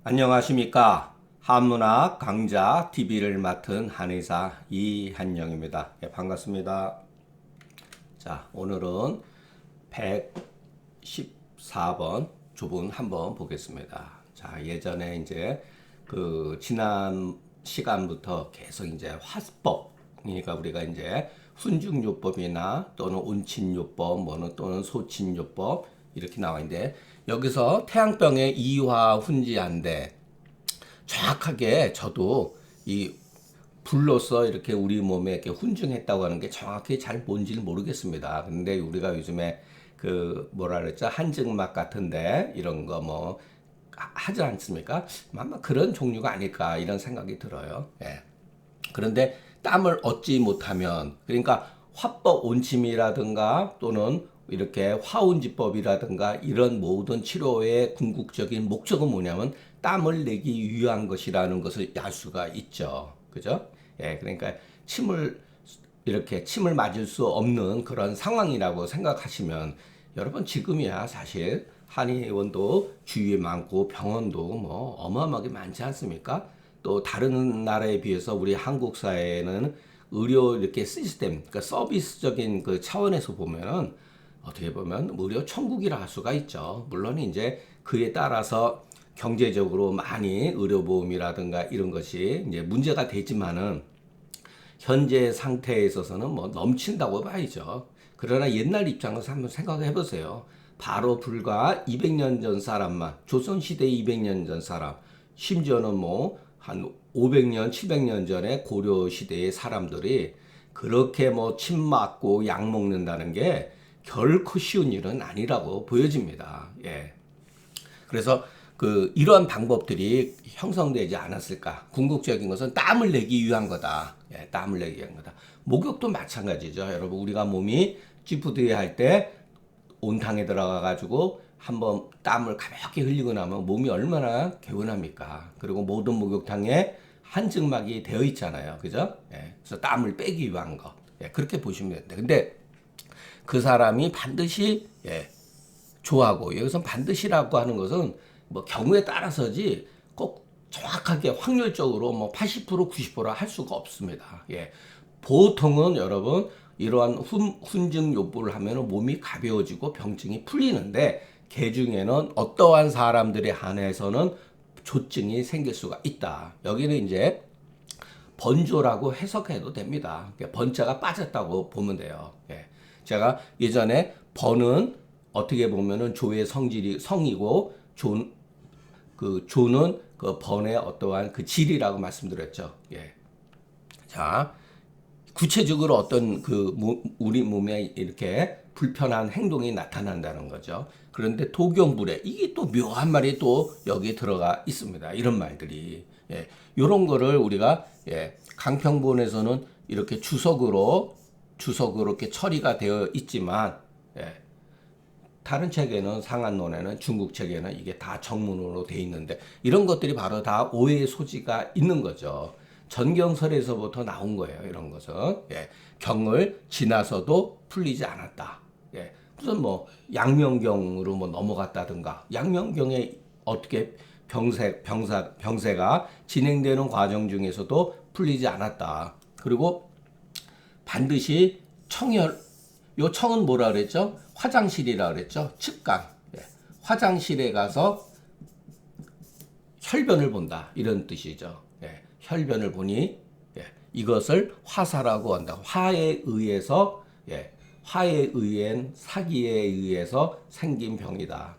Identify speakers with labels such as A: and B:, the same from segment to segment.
A: 안녕하십니까. 한문학 강좌 TV를 맡은 한의사 이한영입니다. 예, 반갑습니다. 자, 오늘은 114번 주분 한번 보겠습니다. 자, 예전에 이제 지난 시간부터 계속 이제 화법, 그러니까 우리가 이제 훈증요법이나 또는 온친요법, 뭐는 또는 소친요법 이렇게 나와 있는데 여기서 태양병의 이화 훈지한데 정확하게 저도 이 불로서 이렇게 우리 몸에 이렇게 훈증했다고 하는 게 정확히 잘 뭔지는 모르겠습니다. 근데 우리가 요즘에 뭐라 그랬죠? 한증막 같은데 이런 거 뭐 하지 않습니까? 아마 그런 종류가 아닐까 이런 생각이 들어요. 예. 그런데 땀을 얻지 못하면 그러니까 화법 온침이라든가 또는 이렇게 화운지법이라든가 이런 모든 치료의 궁극적인 목적은 뭐냐면 땀을 내기 위한 것이라는 것을 알 수가 있죠. 그죠? 예, 그러니까 침을 맞을 수 없는 그런 상황이라고 생각하시면 여러분 지금이야 사실 한의원도 주위에 많고 병원도 뭐 어마어마하게 많지 않습니까? 또 다른 나라에 비해서 우리 한국 사회는 의료 이렇게 시스템, 그러니까 서비스적인 그 차원에서 보면은 어떻게 보면 의료 천국이라 할 수가 있죠. 물론 이제 그에 따라서 경제적으로 많이 의료보험이라든가 이런 것이 이제 문제가 되지만은 현재 상태에 있어서는 뭐 넘친다고 봐야죠. 그러나 옛날 입장에서 한번 생각해 보세요. 바로 불과 200년 전 사람만, 조선시대 200년 전 사람, 심지어는 뭐 한 500년, 700년 전에 고려 시대의 사람들이 그렇게 뭐 침 맞고 약 먹는다는 게 결코 쉬운 일은 아니라고 보여집니다. 예. 그래서 이러한 방법들이 형성되지 않았을까? 궁극적인 것은 땀을 내기 위한 거다. 예, 땀을 내기 위한 거다. 목욕도 마찬가지죠. 여러분, 우리가 몸이 찌푸드할 때 온탕에 들어가 가지고 한번 땀을 가볍게 흘리고 나면 몸이 얼마나 개운합니까? 그리고 모든 목욕탕에 한증막이 되어 있잖아요. 그죠? 예, 그래서 땀을 빼기 위한 거. 예, 그렇게 보시면 됩니다. 근데 그 사람이 반드시 좋아하고 여기서 반드시라고 하는 것은 뭐 경우에 따라서지 꼭 정확하게 확률적으로 뭐 80% 90%할 수가 없습니다. 예. 보통은 여러분 이러한 훈증 요법을 하면 몸이 가벼워지고 병증이 풀리는데 개 중에는 어떠한 사람들에 한해서는 조증이 생길 수가 있다. 여기는 이제 번조라고 해석해도 됩니다. 번자가 빠졌다고 보면 돼요. 예. 제가 예전에 번은 어떻게 보면은 조의 성질이 성이고 조는 그 번의 어떠한 그 질이라고 말씀드렸죠. 예. 자, 구체적으로 어떤 우리 몸에 이렇게 불편한 행동이 나타난다는 거죠. 그런데 도경불에 이게 또 묘한 말이 또 여기에 들어가 있습니다. 이런 말들이. 예. 요런 거를 우리가 강평본에서는 이렇게 주석으로 이렇게 처리가 되어 있지만 예. 다른 책에는 상한론에는 중국 책에는 이게 다 정문으로 돼 있는데 이런 것들이 바로 다 오해의 소지가 있는 거죠. 전경설에서부터 나온 거예요. 이런 것은 경을 지나서도 풀리지 않았다. 무슨 뭐 양명경으로 뭐 넘어갔다든가 양명경에 어떻게 병세가 진행되는 과정 중에서도 풀리지 않았다. 그리고 반드시 청혈, 요 청은 뭐라 그랬죠? 화장실이라 그랬죠? 측강. 화장실에 가서 혈변을 본다. 이런 뜻이죠. 혈변을 보니 이것을 화사라고 한다. 화에 의한 사기에 의해서 생긴 병이다.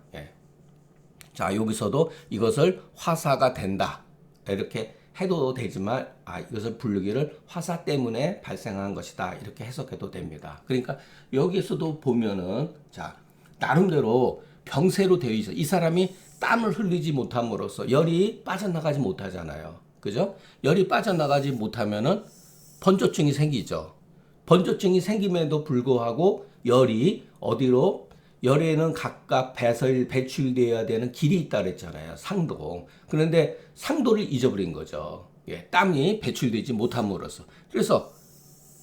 A: 자, 여기서도 이것을 화사가 된다. 이렇게 해도 되지만 이것을 부르기를 화사 때문에 발생한 것이다. 이렇게 해석해도 됩니다. 그러니까 여기서도 보면은 자, 나름대로 병세로 되어 있어. 이 사람이 땀을 흘리지 못함으로써 열이 빠져나가지 못하잖아요. 그죠? 열이 빠져나가지 못하면은 번조증이 생기죠. 번조증이 생김에도 불구하고 열이 어디로 열에는 각각 배출되어야 되는 길이 있다 그랬잖아요. 상도. 그런데 상도를 잊어버린 거죠. 땀이 배출되지 못함으로써. 그래서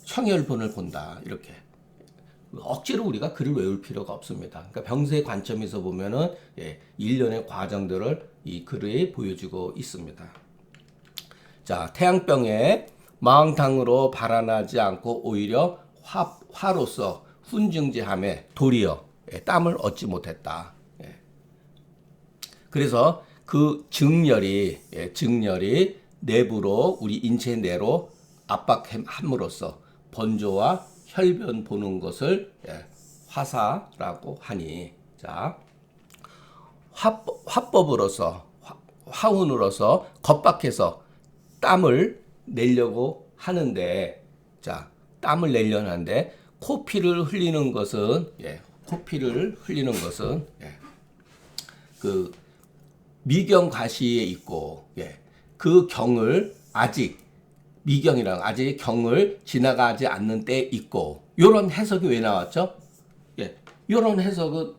A: 청혈본을 본다. 이렇게. 억지로 우리가 글을 외울 필요가 없습니다. 그러니까 병세의 관점에서 보면은 일련의 과정들을 이 글에 보여주고 있습니다. 자, 태양병에 망탕으로 발환하지 않고 오히려 화로서 훈증제함에 도리어 땀을 얻지 못했다. 그래서 그 증열이 내부로 우리 인체 내로 압박함으로써 번조와 혈변 보는 것을 화사라고 하니, 자, 화법으로서 화운으로서 겁박해서 땀을 내려고 하는데, 자, 땀을 내려고 하는데 코피를 흘리는 것은 그 미경 가시에 있고, 그 경을 아직 경을 지나가지 않는 때 있고, 요런 해석이 왜 나왔죠? 요런 해석은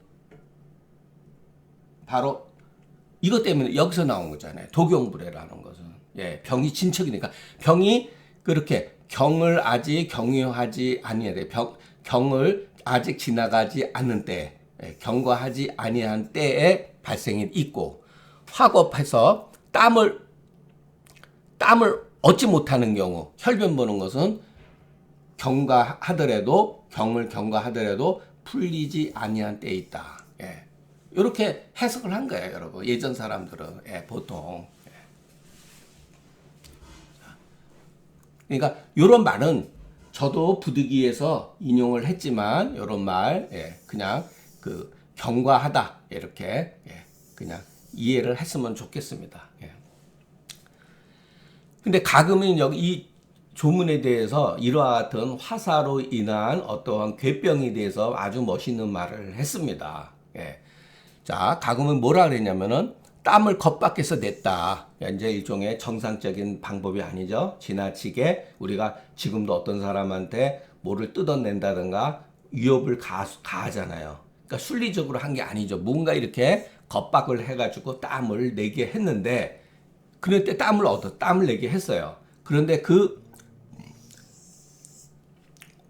A: 바로 이것 때문에 여기서 나온 거잖아요. 도경불애라는 것은. 병이 진척이니까. 병이 그렇게 경을 아직 경유하지 아니하되, 경을 아직 지나가지 않는 때, 경과하지 아니한 때에 발생이 있고, 화겁해서 땀을 얻지 못하는 경우, 혈변 보는 것은 경을 경과하더라도 풀리지 아니한 때에 있다. 이렇게 해석을 한 거예요, 여러분. 예전 사람들은 보통. 그러니까 이런 말은 저도 부득이해서 인용을 했지만, 이런 말 그냥 그 경과하다 이렇게 그냥 이해를 했으면 좋겠습니다. 근데 가끔은 여기 이 조문에 대해서 이와 같은 화사로 인한 어떠한 괴병에 대해서 아주 멋있는 말을 했습니다. 자, 가끔은 뭐라 그랬냐면은 땀을 겁박해서 냈다. 이제 일종의 정상적인 방법이 아니죠. 지나치게 우리가 지금도 어떤 사람한테 뭐를 뜯어낸다든가 위협을 가하잖아요. 그러니까 순리적으로 한 게 아니죠. 뭔가 이렇게 겁박을 해가지고 땀을 내게 했는데, 그럴 때 땀을 내게 했어요. 그런데 그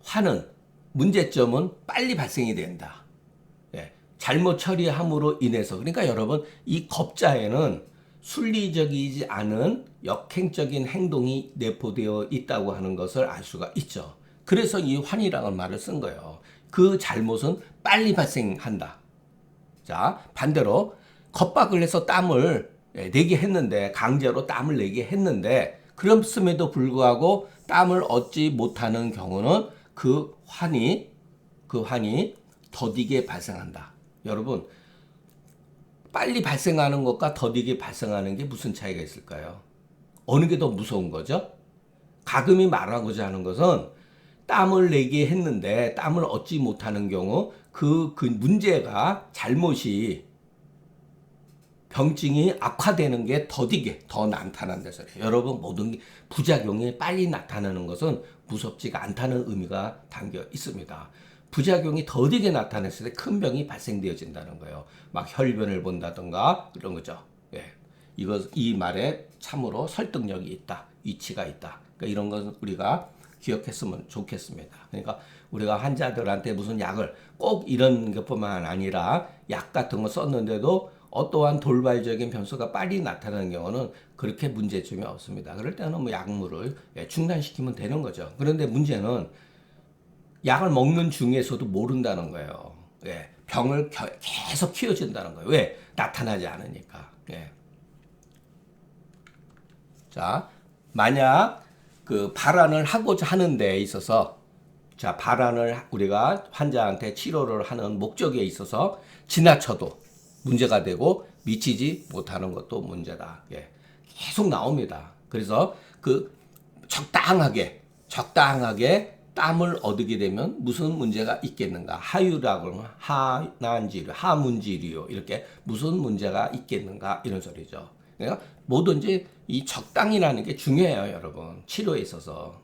A: 화는, 문제점은 빨리 발생이 된다. 잘못 처리함으로 인해서. 그러니까 여러분, 이 겁자에는 순리적이지 않은 역행적인 행동이 내포되어 있다고 하는 것을 알 수가 있죠. 그래서 이 환이라는 말을 쓴 거예요. 그 잘못은 빨리 발생한다. 자, 반대로 겁박을 해서 땀을 내게 했는데, 강제로 땀을 내게 했는데, 그럼에도 불구하고 땀을 얻지 못하는 경우는 그 환이 더디게 발생한다. 여러분, 빨리 발생하는 것과 더디게 발생하는 게 무슨 차이가 있을까요? 어느 게 더 무서운 거죠? 가금이 말하고자 하는 것은 땀을 내게 했는데 땀을 얻지 못하는 경우 그 문제가, 잘못이, 병증이 악화되는 게 더디게 더 나타난다는 소리예요. 여러분, 모든 부작용이 빨리 나타나는 것은 무섭지가 않다는 의미가 담겨 있습니다. 부작용이 더디게 나타났을 때 큰 병이 발생되어진다는 거예요. 막 혈변을 본다든가 이런 거죠. 이 말에 참으로 설득력이 있다, 위치가 있다. 그러니까 이런 것은 우리가 기억했으면 좋겠습니다. 그러니까 우리가 환자들한테 무슨 약을 꼭 이런 것뿐만 아니라 약 같은 거 썼는데도 어떠한 돌발적인 변수가 빨리 나타나는 경우는 그렇게 문제점이 없습니다. 그럴 때는 뭐 약물을 중단시키면 되는 거죠. 그런데 문제는 약을 먹는 중에서도 모른다는 거예요. 병을 계속 키워준다는 거예요. 왜? 나타나지 않으니까. 자, 만약 그 발환을 하고자 하는 데 있어서, 자, 발환을 우리가 환자한테 치료를 하는 목적에 있어서 지나쳐도 문제가 되고 미치지 못하는 것도 문제다. 계속 나옵니다. 그래서 그 적당하게 땀을 얻게 되면 무슨 문제가 있겠는가? 하유라고 하면 하난지류, 하문지류, 이렇게 무슨 문제가 있겠는가? 이런 소리죠. 그러니까 뭐든지 이 적당이라는 게 중요해요, 여러분. 치료에 있어서.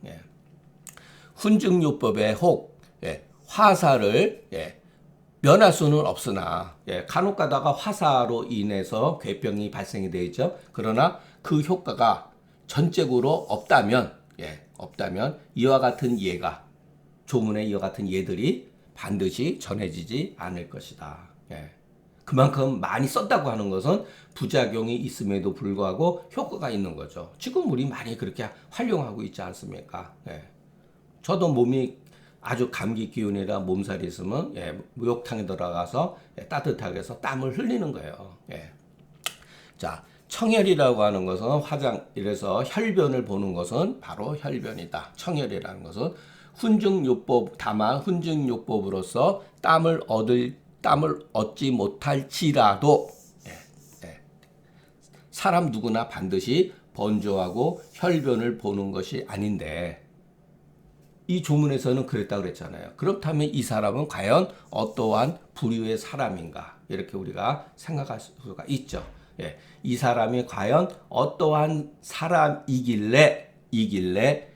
A: 훈증요법의 혹 화사를 면할 수는 없으나, 간혹 가다가 화사로 인해서 괴병이 발생이 되죠. 그러나 그 효과가 전적으로 없다면, 이와 같은 예가, 조문에 이와 같은 예들이 반드시 전해지지 않을 것이다. 예. 그만큼 많이 썼다고 하는 것은 부작용이 있음에도 불구하고 효과가 있는 거죠. 지금 우리 많이 그렇게 활용하고 있지 않습니까? 예. 저도 몸이 아주 감기 기운이라 몸살이 있으면 목욕탕에 들어가서 따뜻하게 해서 땀을 흘리는 거예요. 예. 자, 청혈이라고 하는 것은 이래서 혈변을 보는 것은 바로 혈변이다. 청혈이라는 것은 다만 훈증요법으로서 땀을 얻지 못할지라도 사람 누구나 반드시 번조하고 혈변을 보는 것이 아닌데, 이 조문에서는 그랬다 그랬잖아요. 그렇다면 이 사람은 과연 어떠한 부류의 사람인가? 이렇게 우리가 생각할 수가 있죠. 예, 이 사람이 과연 어떠한 사람이길래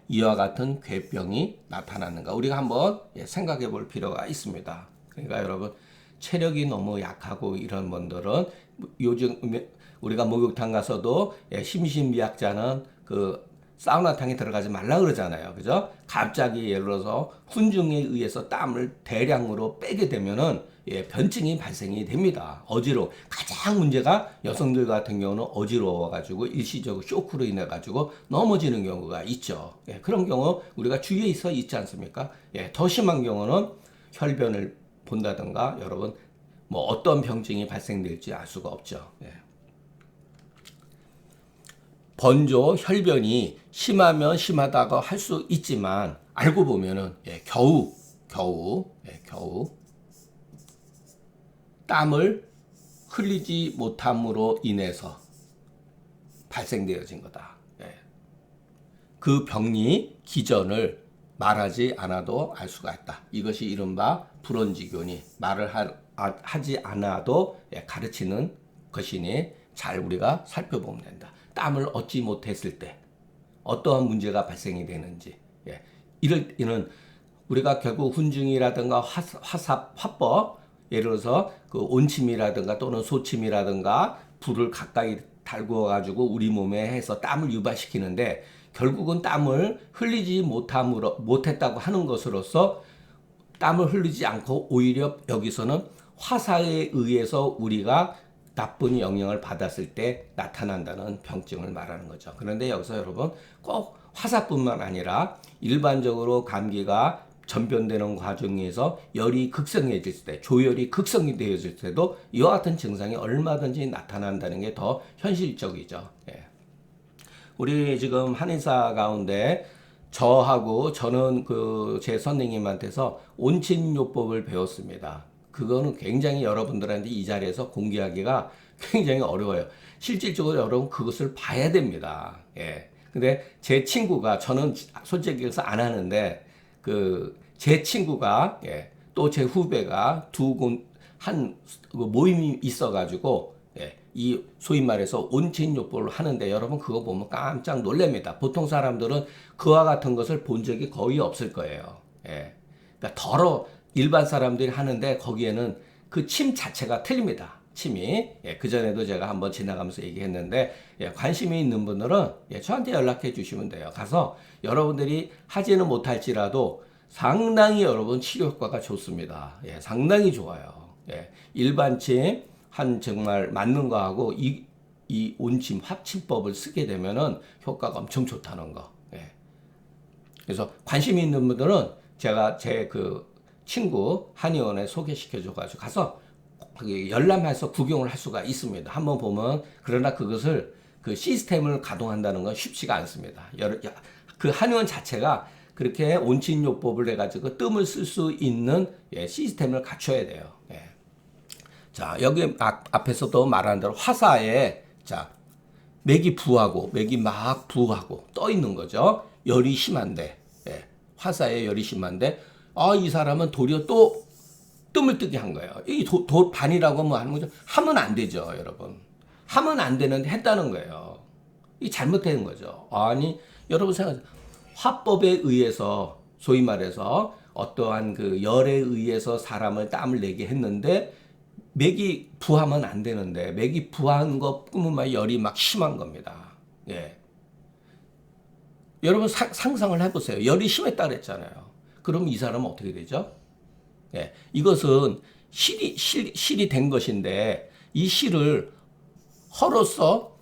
A: 이와 같은 괴병이 나타나는가? 우리가 한번 생각해 볼 필요가 있습니다. 그러니까 여러분, 체력이 너무 약하고 이런 분들은 요즘 우리가 목욕탕 가서도 심신미약자는 그 사우나탕에 들어가지 말라 그러잖아요. 그죠? 갑자기 예를 들어서 훈증에 의해서 땀을 대량으로 빼게 되면은 변증이 발생이 됩니다. 가장 문제가 여성들 같은 경우는 어지러워가지고 일시적으로 쇼크로 인해가지고 넘어지는 경우가 있죠. 그런 경우 우리가 주위에 있지 않습니까? 더 심한 경우는 혈변을 본다든가 여러분 뭐 어떤 병증이 발생될지 알 수가 없죠. 번조 혈변이 심하면 심하다고 할 수 있지만 알고 보면은 겨우 땀을 흘리지 못함으로 인해서 발생되어진 거다. 그 병리 기전을 말하지 않아도 알 수가 있다. 이것이 이른바 불언지교니 말을 하지 않아도 가르치는 것이니 잘 우리가 살펴보면 된다. 땀을 얻지 못했을 때 어떠한 문제가 발생이 되는지, 이럴 때는 우리가 결국 훈증이라든가 화법, 예를 들어서 그 온침이라든가 또는 소침이라든가 불을 가까이 달구어 가지고 우리 몸에 해서 땀을 유발시키는데 결국은 땀을 흘리지 못했다고 하는 것으로서 땀을 흘리지 않고 오히려 여기서는 화사에 의해서 우리가 나쁜 영향을 받았을 때 나타난다는 병증을 말하는 거죠. 그런데 여기서 여러분 꼭 화사뿐만 아니라 일반적으로 감기가 전변되는 과정에서 열이 극성해질 때, 조열이 극성이 되어질 때도 이와 같은 증상이 얼마든지 나타난다는 게 더 현실적이죠. 우리 지금 한의사 가운데 저는 제 선생님한테서 온침요법을 배웠습니다. 그거는 굉장히 여러분들한테 이 자리에서 공개하기가 굉장히 어려워요. 실질적으로 여러분 그것을 봐야 됩니다. 근데 제 친구가, 저는 솔직히 해서 안 하는데, 제 친구가, 또 제 후배가 한 모임이 있어가지고, 이 소위 말해서 온침요법을 하는데 여러분 그거 보면 깜짝 놀랍니다. 보통 사람들은 그와 같은 것을 본 적이 거의 없을 거예요. 그러니까 일반 사람들이 하는데 거기에는 그 침 자체가 틀립니다. 침이. 그전에도 제가 한번 지나가면서 얘기했는데, 관심이 있는 분들은 저한테 연락해 주시면 돼요. 가서 여러분들이 하지는 못할지라도 상당히 여러분 치료 효과가 좋습니다. 상당히 좋아요. 일반 침, 정말 맞는 거하고 이 온침, 합침법을 쓰게 되면은 효과가 엄청 좋다는 거. 그래서 관심이 있는 분들은 제가 제 친구 한의원에 소개시켜줘가지고 가서 열람해서 구경을 할 수가 있습니다. 한번 보면, 그러나 그것을 시스템을 가동한다는 건 쉽지가 않습니다. 그 한의원 자체가 그렇게 온침요법을 해가지고 뜸을 쓸 수 있는 시스템을 갖춰야 돼요. 자, 여기 앞에서도 말한 대로 화사에 맥이 막 부하고 떠 있는 거죠. 열이 심한데, 화사에 열이 심한데, 이 사람은 도리어 또 뜸을 뜨게 한 거예요. 이 반이라고 뭐 하는 거죠. 하면 안 되죠, 여러분. 하면 안 되는데 했다는 거예요. 이 잘못된 거죠. 아니, 여러분 생각하세요. 화법에 의해서, 소위 말해서 어떠한 열에 의해서 사람을 땀을 내게 했는데, 맥이 부하면 안 되는데, 맥이 부한 것뿐만 열이 막 심한 겁니다. 여러분 상상을 해보세요. 열이 심했다 그랬잖아요. 그럼 이 사람은 어떻게 되죠? 예, 이것은 실이 된 것인데 이 실을 허로서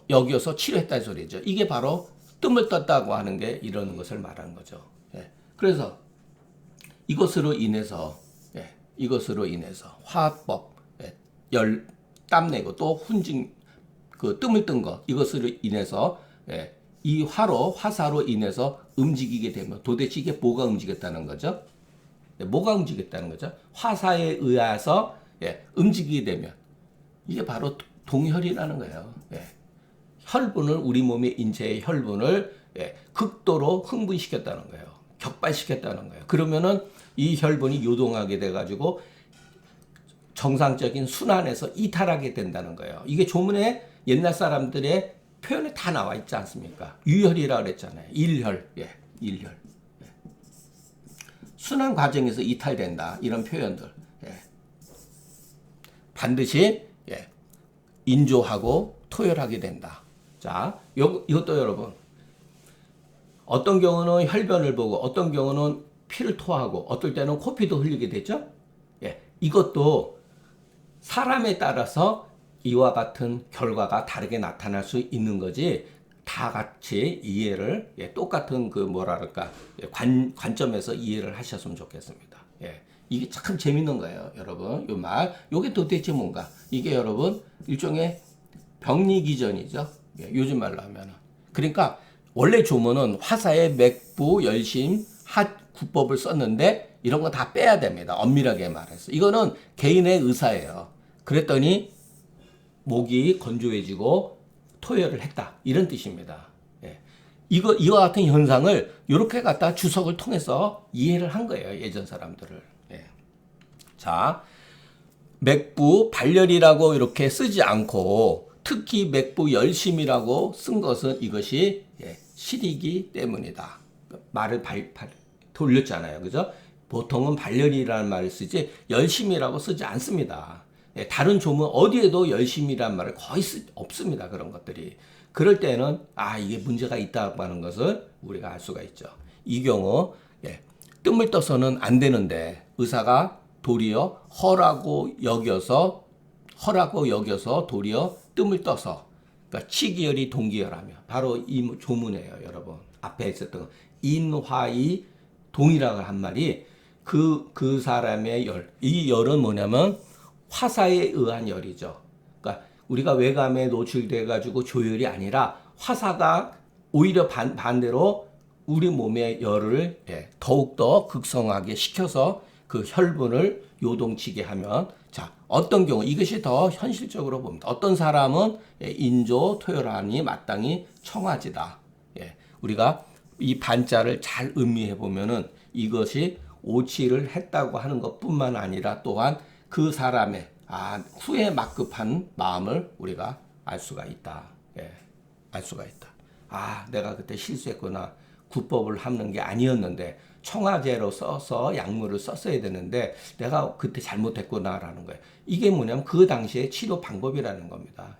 A: 여기서 치료했다는 소리죠. 이게 바로 뜸을 떴다고 하는 게 이런 것을 말하는 거죠. 예, 그래서 이것으로 인해서 화합법, 땀 내고 또 훈증, 그 뜸을 뜬 거, 이것으로 인해서 이 화사로 인해서 움직이게 되면 도대체 이게 뭐가 움직였다는 거죠? 뭐가 움직였다는 거죠? 화사에 의해서 움직이게 되면 이게 바로 동혈이라는 거예요. 혈분을 우리 몸의 인체의 혈분을 극도로 흥분시켰다는 거예요. 격발시켰다는 거예요. 그러면은 이 혈분이 요동하게 돼가지고 정상적인 순환에서 이탈하게 된다는 거예요. 이게 조문에 옛날 사람들의 표현에 다 나와 있지 않습니까? 유혈이라고 그랬잖아요. 일혈, 일혈. 순환 과정에서 이탈된다. 이런 표현들. 반드시 인조하고 토혈하게 된다. 자, 이것도 여러분, 어떤 경우는 혈변을 보고 어떤 경우는 피를 토하고 어떨 때는 코피도 흘리게 되죠. 이것도 사람에 따라서 이와 같은 결과가 다르게 나타날 수 있는 거지, 다 같이 이해를 똑같은 그 뭐랄까 관점에서 이해를 하셨으면 좋겠습니다. 이게 참 재밌는 거예요, 여러분. 요 말, 요게 도대체 뭔가? 이게 여러분 일종의 병리기전이죠. 요즘 말로 하면은. 그러니까 원래 조문은 화사의 맥부, 열심, 구법을 썼는데 이런 거 다 빼야 됩니다. 엄밀하게 말해서. 이거는 개인의 의사예요. 그랬더니 목이 건조해지고 토혈을 했다. 이런 뜻입니다. 이와 같은 현상을 이렇게 갖다 주석을 통해서 이해를 한 거예요. 예전 사람들을. 자, 맥부, 발열이라고 이렇게 쓰지 않고 특히 맥부 열심이라고 쓴 것은 이것이 실이기 때문이다. 말을 돌렸잖아요. 그죠? 보통은 발열이라는 말을 쓰지 열심이라고 쓰지 않습니다. 다른 조문 어디에도 열심이라는 말을 거의 없습니다. 그런 것들이. 그럴 때는 이게 문제가 있다고 하는 것을 우리가 알 수가 있죠. 이 경우 뜸을 떠서는 안 되는데 의사가 도리어 허라고 여겨서 도리어 뜸을 떠서, 그러니까 치기열이 동기열하며 바로 이 조문이에요, 여러분. 앞에 있었던 인화이 동이라고 한 말이 그 사람의 열. 이 열은 뭐냐면 화사에 의한 열이죠. 그러니까 우리가 외감에 노출돼 가지고 조열이 아니라 화사가 오히려 반대로 우리 몸의 열을 더욱더 극성하게 시켜서 그 혈분을 요동치게 하면, 자, 어떤 경우 이것이 더 현실적으로 봅니다. 어떤 사람은 인조 토혈하니 마땅히 청아지다. 우리가 이 반자를 잘 음미해 보면은 이것이 오치를 했다고 하는 것뿐만 아니라 또한 그 사람의 후에 막급한 마음을 우리가 알 수가 있다. 알 수가 있다. 내가 그때 실수했구나. 구법을 하는 게 아니었는데 청아제로 써서 약물을 썼어야 되는데 내가 그때 잘못했구나라는 거예요. 이게 뭐냐면 그 당시의 치료 방법이라는 겁니다.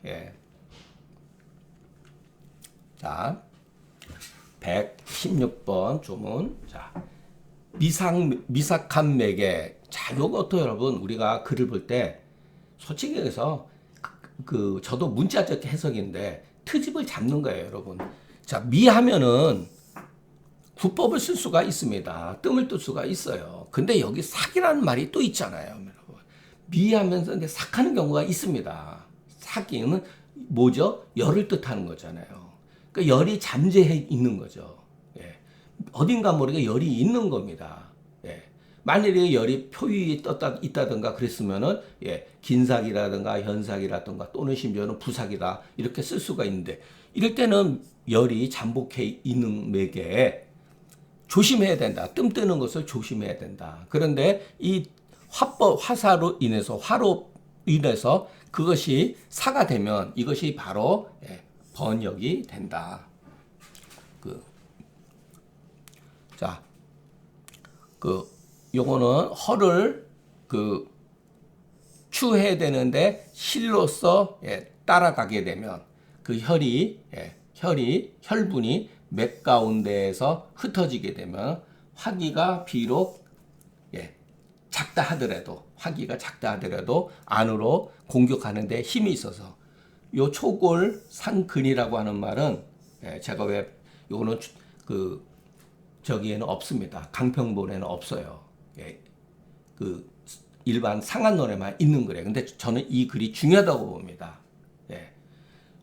A: 자, 116번 조문. 자, 미삭한 맥에. 자, 요것도 여러분 우리가 글을 볼 때 솔직히 해서 저도 문자적 해석인데 트집을 잡는 거예요, 여러분. 자, 미하면은 구법을 쓸 수가 있습니다. 뜸을 뜰 수가 있어요. 근데 여기 삭이라는 말이 또 있잖아요, 여러분. 미하면서 근데 삭하는 경우가 있습니다. 삭이는 뭐죠? 열을 뜻하는 거잖아요. 그러니까 열이 잠재해 있는 거죠. 어딘가 모르게 열이 있는 겁니다. 만일에 열이 표위에 있다든가 그랬으면은 긴삭이라든가 현삭이라든가 또는 심지어는 부삭이다 이렇게 쓸 수가 있는데, 이럴 때는 열이 잠복해 있는 맥에 조심해야 된다. 뜸 뜨는 것을 조심해야 된다. 그런데 이 화사로 인해서 화로 인해서 그것이 사가 되면 이것이 바로 번역이 된다. 요거는 허를 추해야 되는데 실로서 따라가게 되면 그 혈분이 맥 가운데에서 흩어지게 되면 화기가 비록 예, 작다 하더라도 화기가 작다 하더라도 안으로 공격하는데 힘이 있어서 요 초골상근이라고 하는 말은 예, 제가 왜 요거는 그 저기에는 없습니다. 강평본에는 없어요. 예, 그 일반 상한론에만 있는 글이에요. 근데 저는 이 글이 중요하다고 봅니다. 예,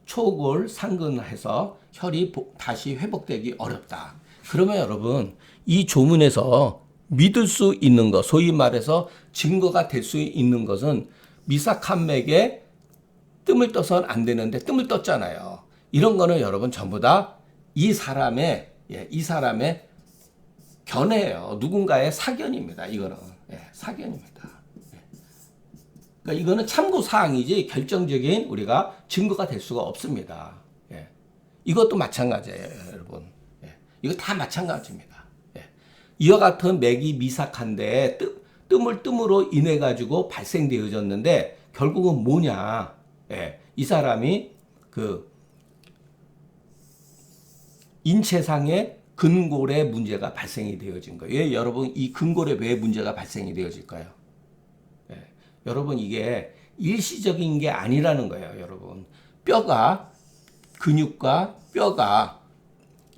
A: 초골상근해서 혈이 다시 회복되기 어렵다. 그러면 여러분 이 조문에서 믿을 수 있는 것, 소위 말해서 증거가 될 수 있는 것은 미삭한맥에 뜸을 떠서는 안 되는데 뜸을 떴잖아요. 이런 거는 여러분 전부 다 이 사람의 이 사람의 견해예요. 누군가의 사견입니다. 이거는 사견입니다. 그러니까 이거는 참고 사항이지 결정적인 우리가 증거가 될 수가 없습니다. 이것도 마찬가지예요, 여러분. 이거 다 마찬가지입니다. 이와 같은 맥이 미삭한데 뜸으로 인해 가지고 발생되어졌는데 결국은 뭐냐? 이 사람이 그 인체상의 근골에 문제가 발생이 되어진 거예요. 예, 여러분 이 근골에 왜 문제가 발생이 되어질까요? 여러분 이게 일시적인 게 아니라는 거예요, 여러분. 뼈가 근육과 뼈가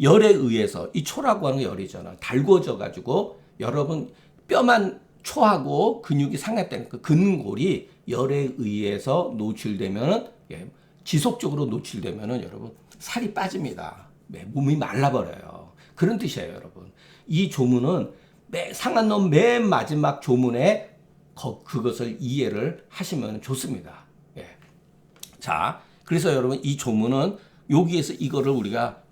A: 열에 의해서 이 초라고 하는 열이잖아. 달궈져 가지고 여러분 뼈만 초하고 근육이 상했다는 그 근골이 열에 의해서 노출되면은 지속적으로 노출되면은 여러분 살이 빠집니다. 몸이 말라버려요. 그런 뜻이에요, 여러분. 이 조문은 상한론 맨 마지막 조문에 그것을 이해를 하시면 좋습니다. 자, 그래서 여러분 이 조문은 여기에서 이거를 우리가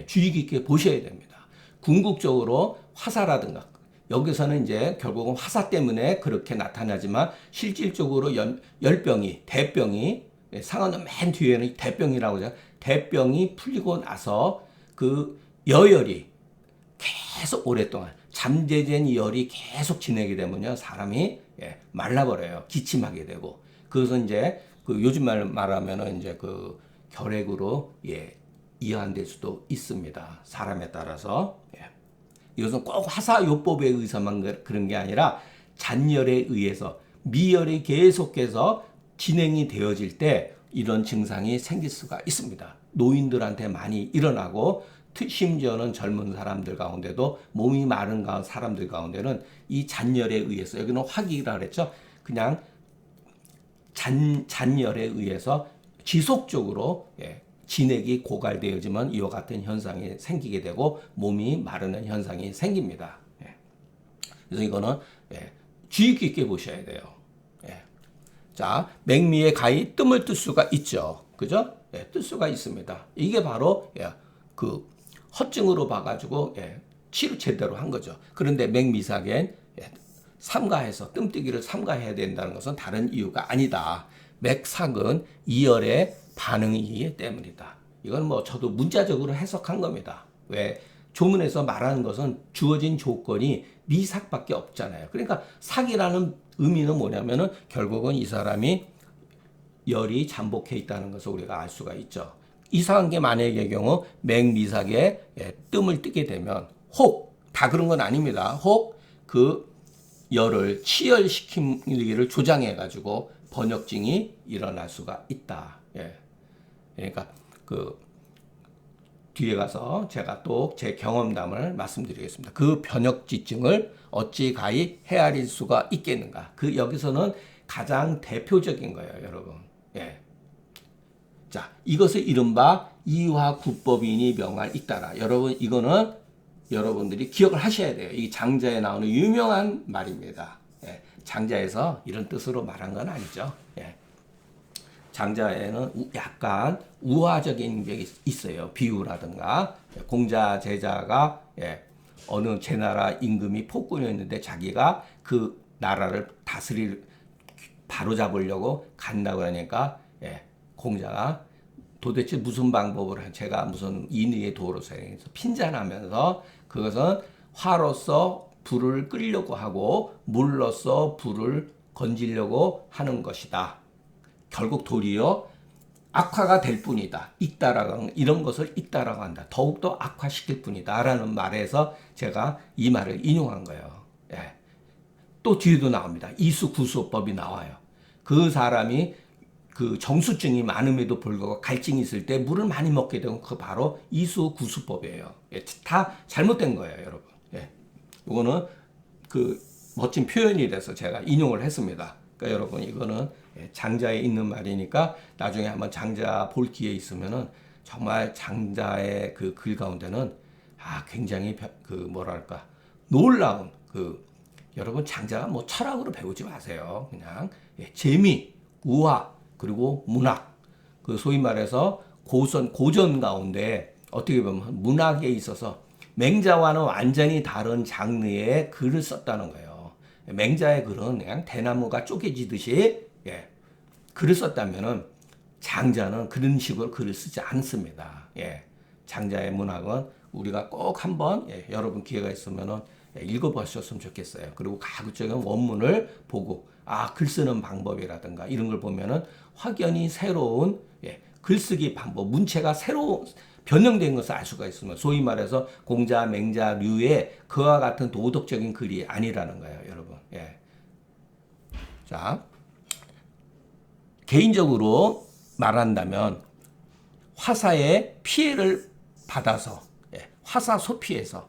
A: 주의 깊게 보셔야 됩니다. 궁극적으로 화사라든가 여기서는 이제 결국은 화사 때문에 그렇게 나타나지만 실질적으로 열병이 대병이 상한론 맨 뒤에는 대병이라고 하죠. 대병이 풀리고 나서 그 여열이 계속 오랫동안 잠재된 열이 계속 지내게 되면요 사람이 말라버려요. 기침하게 되고 그것은 이제 그 요즘 말하면은 이제 그 결핵으로 이완될 수도 있습니다. 사람에 따라서 이것은 꼭 화사요법에 의해서만 그런 게 아니라 잔열에 의해서 미열이 계속해서 진행이 되어질 때 이런 증상이 생길 수가 있습니다. 노인들한테 많이 일어나고 심지어는 젊은 사람들 가운데도 몸이 마른 사람들 가운데는 이 잔열에 의해서 여기는 화기라 그랬죠. 그냥 잔열에 의해서 지속적으로 진액이 고갈되어지면 이와 같은 현상이 생기게 되고 몸이 마르는 현상이 생깁니다. 그래서 이거는 주의 깊게 보셔야 돼요. 자, 맥미의 가히 뜸을 뜰 수가 있죠. 그죠? 뜰 수가 있습니다. 이게 바로 그 허증으로 봐가지고 치료 제대로 한 거죠. 그런데 맥미삭엔 삼가해서 뜸뜨기를 삼가해야 된다는 것은 다른 이유가 아니다. 맥삭은 이열의 반응이기 때문이다. 이건 뭐 저도 문자적으로 해석한 겁니다. 왜? 조문에서 말하는 것은 주어진 조건이 미삭밖에 없잖아요. 그러니까 삭이라는 의미는 뭐냐면은 결국은 이 사람이 열이 잠복해 있다는 것을 우리가 알 수가 있죠. 이상한 게 만약의 경우 맥미삭에 뜸을 뜨게 되면 혹 다 그런 건 아닙니다. 혹 그 열을 치열시키기를 조장해 가지고 번역증이 일어날 수가 있다. 그러니까 그 뒤에 가서 제가 또 제 경험담을 말씀드리겠습니다. 그 번역지증을 어찌 가히 헤아릴 수가 있겠는가? 그 여기서는 가장 대표적인 거예요, 여러분. 자, 이것을 이른바 이화구법인이 명할 잇따라. 여러분 이거는 여러분들이 기억을 하셔야 돼요. 이 장자에 나오는 유명한 말입니다. 장자에서 이런 뜻으로 말한 건 아니죠. 장자에는 약간 우화적인 게 있어요. 비유라든가 공자 제자가 어느 제나라 임금이 폭군이었는데 자기가 그 나라를 바로잡으려고 간다고 하니까 공자가 도대체 무슨 방법으로 제가 무슨 인의의 도로서 해서 핀잔하면서 그것은 화로서 불을 끄려고 하고 물로서 불을 건지려고 하는 것이다. 결국 도리어 악화가 될 뿐이다. 이런 것을 잇따라고 한다. 더욱더 악화시킬 뿐이다. 라는 말에서 제가 이 말을 인용한 거예요. 또 뒤에도 나옵니다. 이수구수법이 나와요. 그 사람이 그 정수증이 많음에도 불구하고 갈증이 있을 때 물을 많이 먹게 되면 그 바로 이수구수법이에요. 예, 다 잘못된 거예요, 여러분. 예. 이거는 그 멋진 표현이라서 제가 인용을 했습니다. 그러니까 여러분 이거는 장자에 있는 말이니까 나중에 한번 장자 볼 기회 있으면은 정말 장자의 그 글 가운데는 굉장히 그 뭐랄까 놀라운 그 여러분 장자가 뭐 철학으로 배우지 마세요. 그냥 재미, 우화 그리고 문학 그 소위 말해서 고전 가운데 어떻게 보면 문학에 있어서 맹자와는 완전히 다른 장르의 글을 썼다는 거예요. 맹자의 글은 그냥 대나무가 쪼개지듯이 글을 썼다면은 장자는 그런 식으로 글을 쓰지 않습니다. 장자의 문학은 우리가 꼭 한번 여러분 기회가 있으면은 읽어보셨으면 좋겠어요. 그리고 가급적이면 원문을 보고 글 쓰는 방법이라든가 이런 걸 보면은 확연히 새로운 글쓰기 방법, 문체가 새로 변형된 것을 알 수가 있습니다. 소위 말해서 공자, 맹자, 류의 그와 같은 도덕적인 글이 아니라는 거예요, 여러분. 자, 개인적으로 말한다면 화사의 피해를 받아서 화사 소피에서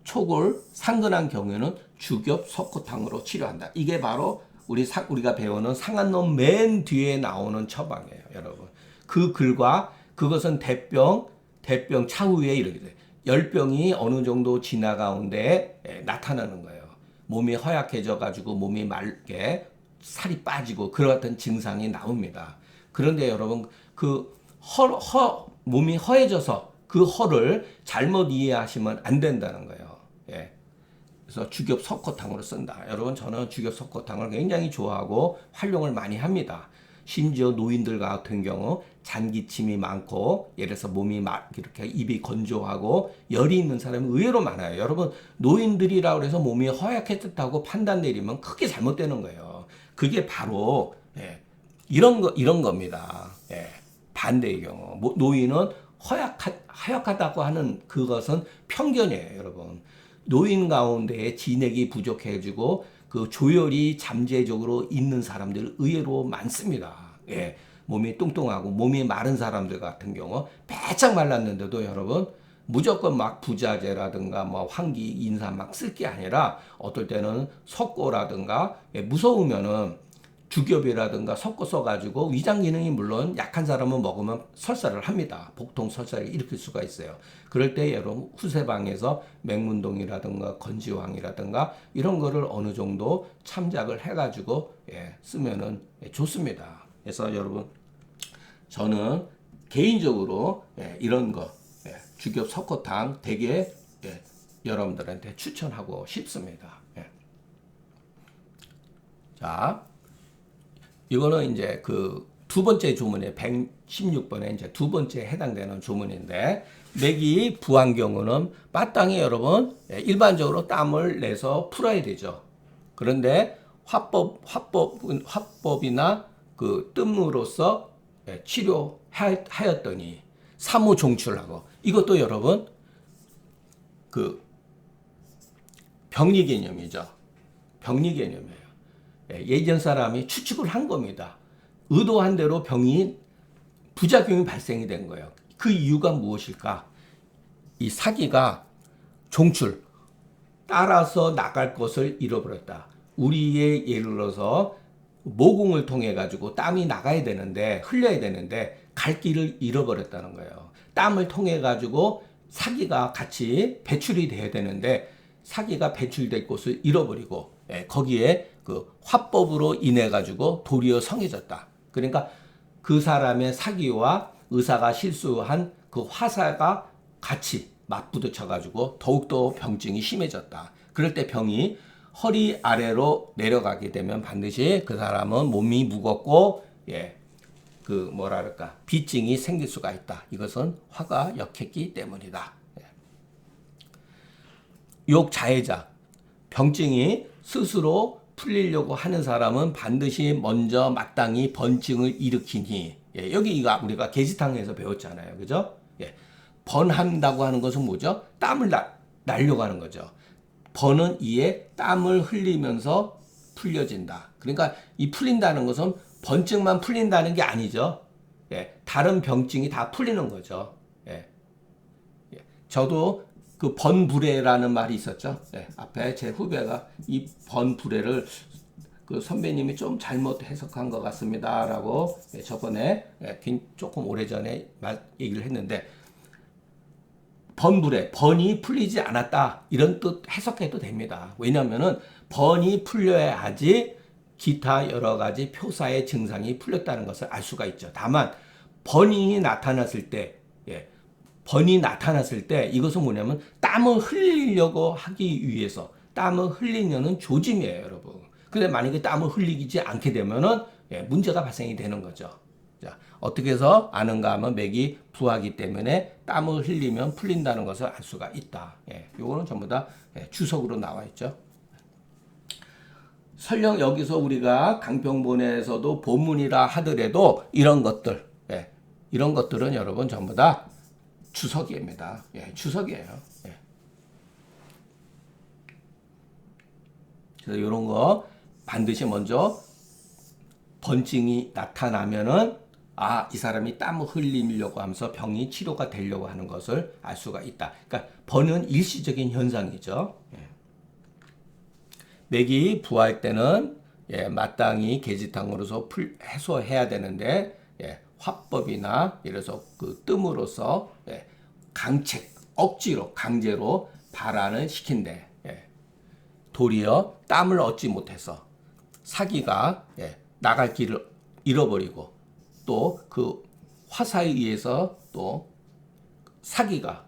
A: 촉을 상근한 경우에는 주겹 석고탕으로 치료한다. 이게 바로 우리가 배우는 상한론 맨 뒤에 나오는 처방이에요, 여러분. 그 글과 그것은 대병 차후에 이르게 돼. 열병이 어느 정도 지나가운데 나타나는 거예요. 몸이 허약해져 가지고 몸이 맑게 살이 빠지고 그런 같은 증상이 나옵니다. 그런데 여러분 몸이 허해져서 그 허를 잘못 이해하시면 안 된다는 거예요. 그래서 주겹 석고탕으로 쓴다. 여러분 저는 주겹 석고탕을 굉장히 좋아하고 활용을 많이 합니다. 심지어 노인들 같은 경우 잔기침이 많고 예를 들어서 몸이 막 이렇게 입이 건조하고 열이 있는 사람이 의외로 많아요. 여러분 노인들이라고 해서 몸이 허약해졌다고 판단 내리면 크게 잘못되는 거예요. 그게 바로 이런 겁니다. 반대의 경우 노인은 허약하다고 하는 그것은 편견이에요, 여러분. 노인 가운데 진액이 부족해지고 그 조혈이 잠재적으로 있는 사람들 의외로 많습니다. 몸이 뚱뚱하고 몸이 마른 사람들 같은 경우 빼짝 말랐는데도 여러분 무조건 막 부자재라든가 뭐 환기 인삼 막 쓸 게 아니라 어떨 때는 석고라든가 무서우면은 주겹이라든가 섞어 써가지고 위장 기능이 물론 약한 사람은 먹으면 설사를 합니다. 복통 설사를 일으킬 수가 있어요. 그럴 때 여러분 후세방에서 맹문동이라든가 건지황이라든가 이런 거를 어느 정도 참작을 해가지고 쓰면은 좋습니다. 그래서 여러분 저는 개인적으로 이런 거 주겹 석고탕 되게 여러분들한테 추천하고 싶습니다. 자. 이거는 이제 그 두 번째 조문에 116번에 이제 두 번째 해당되는 조문인데 맥이 부한 경우는 마땅히 여러분 일반적으로 땀을 내서 풀어야 되죠. 그런데 화법이나 그 뜸으로써 치료하였더니 사무종출하고 이것도 여러분 그 병리 개념이죠. 병리 개념이에요. 예전 사람이 추측을 한 겁니다. 의도한 대로 부작용이 발생이 된 거예요. 그 이유가 무엇일까? 이 사기가 종출, 따라서 나갈 것을 잃어버렸다. 우리의 예를 들어서 모공을 통해 가지고 땀이 나가야 되는데 흘려야 되는데 갈 길을 잃어버렸다는 거예요. 땀을 통해 가지고 사기가 같이 배출이 돼야 되는데 사기가 배출될 곳을 잃어버리고 거기에 그 화법으로 인해 가지고 도리어 성해졌다. 그러니까 그 사람의 사기와 의사가 실수한 그 화사가 같이 맞부딪혀 가지고 더욱더 병증이 심해졌다. 그럴 때 병이 허리 아래로 내려가게 되면 반드시 그 사람은 몸이 무겁고 그 뭐랄까 비증이 생길 수가 있다. 이것은 화가 역했기 때문이다. 욕자해자 병증이 스스로 풀리려고 하는 사람은 반드시 먼저 마땅히 번증을 일으키니 여기 이거 우리가 계시탕에서 배웠잖아요. 그죠? 번한다고 하는 것은 뭐죠? 땀을 날려고 하는 거죠. 번은 이에 땀을 흘리면서 풀려진다. 그러니까 이 풀린다는 것은 번증만 풀린다는 게 아니죠. 예, 다른 병증이 다 풀리는 거죠. 예, 예. 저도 그 번불해라는 말이 있었죠. 예, 앞에 제 후배가 이 번불해를 그 선배님이 좀 잘못 해석한 것 같습니다라고 예, 저번에 예, 조금 오래전에 얘기를 했는데 번불해, 번이 풀리지 않았다 이런 뜻 해석해도 됩니다. 왜냐하면은 번이 풀려야지 기타 여러 가지 표사의 증상이 풀렸다는 것을 알 수가 있죠. 다만 번이 나타났을 때, 예, 번이 나타났을 때 이것은 뭐냐면 땀을 흘리려고 하기 위해서 땀을 흘리려는 조짐이에요, 여러분. 근데 만약에 땀을 흘리지 않게 되면은 예, 문제가 발생이 되는 거죠. 자, 어떻게 해서 아는가 하면 맥이 부하기 때문에 땀을 흘리면 풀린다는 것을 알 수가 있다. 예, 요거는 전부 다 예, 주석으로 나와 있죠. 설령 여기서 우리가 강평본에서도 본문이라 하더라도 이런 것들, 예, 이런 것들은 여러분 전부 다 주석입니다. 예, 주석이에요. 예. 그래서 이런 거 반드시 먼저 번증이 나타나면은 이 사람이 땀을 흘리려고 하면서 병이 치료가 되려고 하는 것을 알 수가 있다. 그러니까 번은 일시적인 현상이죠. 예. 맥이 부할 때는 예, 마땅히 계지탕으로서 해소해야 되는데 예, 화법이나 예를 들어서 그 뜸으로써 예, 강책, 억지로 강제로 발환을 시킨대. 예. 도리어 땀을 얻지 못해서 사기가 예, 나갈 길을 잃어버리고 또 그 화사에 의해서 또 사기가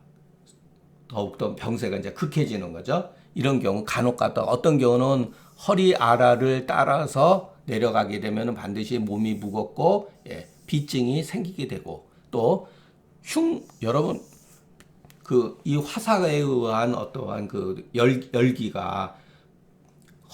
A: 더욱더 병세가 이제 극해지는 거죠. 이런 경우 간혹 가다 어떤 경우는 허리 아라를 따라서 내려가게 되면 반드시 몸이 무겁고 예, 비증이 생기게 되고 또 여러분 그 이 화사에 의한 어떠한 그 열기가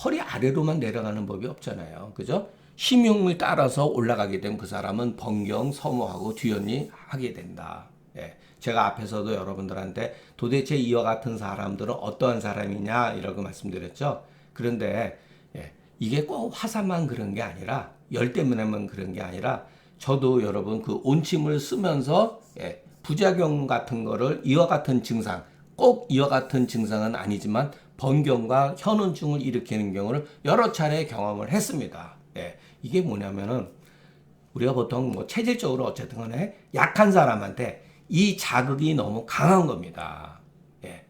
A: 허리 아래로만 내려가는 법이 없잖아요. 그죠? 심흉을 따라서 올라가게 되면 그 사람은 번경, 서모하고 뒤언니 하게 된다. 예. 제가 앞에서도 여러분들한테 도대체 이와 같은 사람들은 어떠한 사람이냐 이라고 말씀드렸죠. 그런데 예, 이게 꼭 화사만 그런 게 아니라 열 때문에만 그런 게 아니라 저도 여러분 그 온침을 쓰면서 예, 부작용 같은 거를 이와 같은 증상 꼭 이와 같은 증상은 아니지만 번경과 현온증을 일으키는 경우를 여러 차례 경험을 했습니다. 예, 이게 뭐냐면은 우리가 보통 뭐 체질적으로 어쨌든 간에 약한 사람한테 이 자극이 너무 강한 겁니다. 예,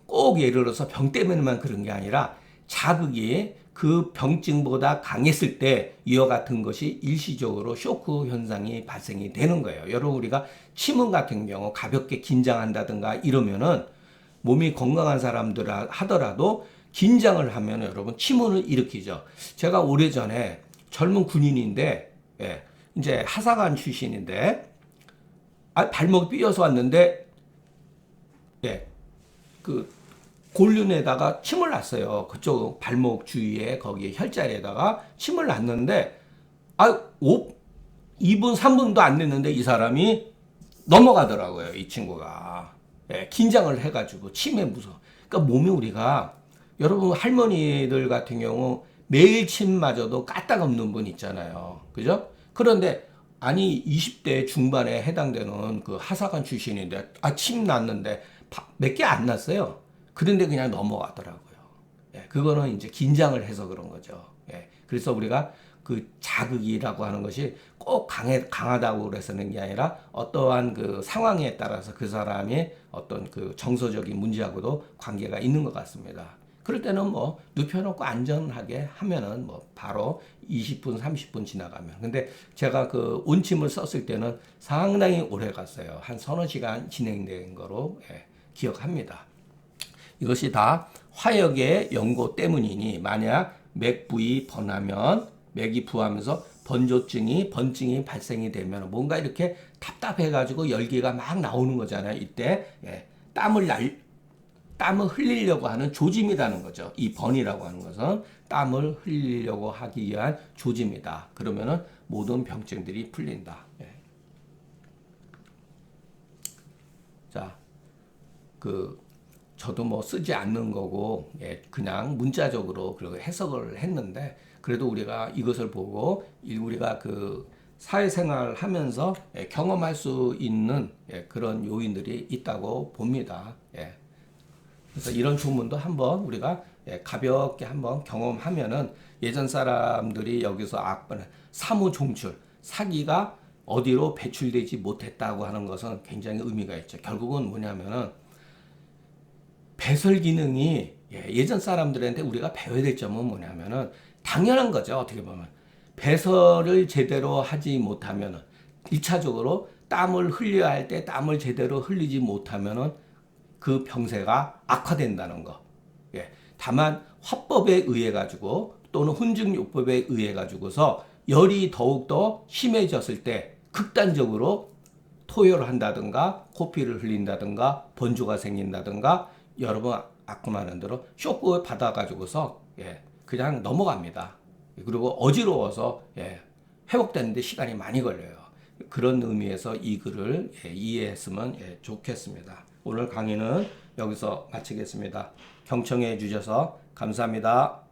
A: 꼭 예를 들어서 병 때문에만 그런 게 아니라 자극이 그 병증보다 강했을 때 이와 같은 것이 일시적으로 쇼크 현상이 발생이 되는 거예요. 여러분 우리가 침은 같은 경우 가볍게 긴장한다든가 이러면은 몸이 건강한 사람들 하더라도 긴장을 하면 여러분 침문을 일으키죠. 제가 오래전에 젊은 군인인데 예, 이제 하사관 출신인데 발목이 삐어서 왔는데 예, 그 골륜에다가 침을 놨어요. 그쪽 발목 주위에 거기에 혈자리에다가 침을 놨는데 2분 3분도 안 됐는데 이 사람이 넘어가더라고요. 이 친구가. 예, 긴장을 해가지고 침에 무서워. 그러니까 몸이 우리가 여러분 할머니들 같은 경우 매일 침마저도 까딱없는 분 있잖아요. 그죠? 그런데 아니 20대 중반에 해당되는 그 하사관 출신인데 침 났는데 몇 개 안 났어요. 그런데 그냥 넘어가더라고요. 예, 그거는 이제 긴장을 해서 그런 거죠. 예, 그래서 우리가 그 자극이라고 하는 것이 꼭 강하다고 그래서는 게 아니라 어떠한 그 상황에 따라서 그 사람의 어떤 그 정서적인 문제하고도 관계가 있는 것 같습니다. 그럴 때는 뭐 눕혀놓고 안전하게 하면은 뭐 바로 20분, 30분 지나가면. 근데 제가 그 온침을 썼을 때는 상당히 오래 갔어요. 한 서너 시간 진행된 거로 예, 기억합니다. 이것이 다 화역의 연고 때문이니 만약 맥 부위 번하면 맥이 부하면서 번증이 발생이 되면 뭔가 이렇게 답답해가지고 열기가 막 나오는 거잖아요. 이때 예, 땀을 흘리려고 하는 조짐이라는 거죠. 이 번이라고 하는 것은 땀을 흘리려고 하기 위한 조짐이다. 그러면은 모든 병증들이 풀린다. 예. 자, 그 저도 뭐 쓰지 않는 거고, 예, 그냥 문자적으로 그리고 해석을 했는데, 그래도 우리가 이것을 보고 우리가 그 사회생활 하면서 예, 경험할 수 있는 예, 그런 요인들이 있다고 봅니다. 예. 그래서 이런 주문도 한번 우리가 예, 가볍게 한번 경험하면은 예전 사람들이 여기서 사무 종출, 사기가 어디로 배출되지 못했다고 하는 것은 굉장히 의미가 있죠. 결국은 뭐냐면은 배설 기능이 예전 사람들한테 우리가 배워야 될 점은 뭐냐면은 당연한 거죠. 어떻게 보면 배설을 제대로 하지 못하면은 1차적으로 땀을 흘려야 할 때 땀을 제대로 흘리지 못하면은 그 병세가 악화된다는 거. 예. 다만 화법에 의해 가지고 또는 훈증요법에 의해 가지고서 열이 더욱더 심해졌을 때 극단적으로 토요를 한다든가 코피를 흘린다든가 번주가 생긴다든가 여러분 아까 말한 대로 쇼크 받아가지고서 예, 그냥 넘어갑니다. 그리고 어지러워서 예, 회복되는데 시간이 많이 걸려요. 그런 의미에서 이 글을 예, 이해했으면 예, 좋겠습니다. 오늘 강의는 여기서 마치겠습니다. 경청해 주셔서 감사합니다.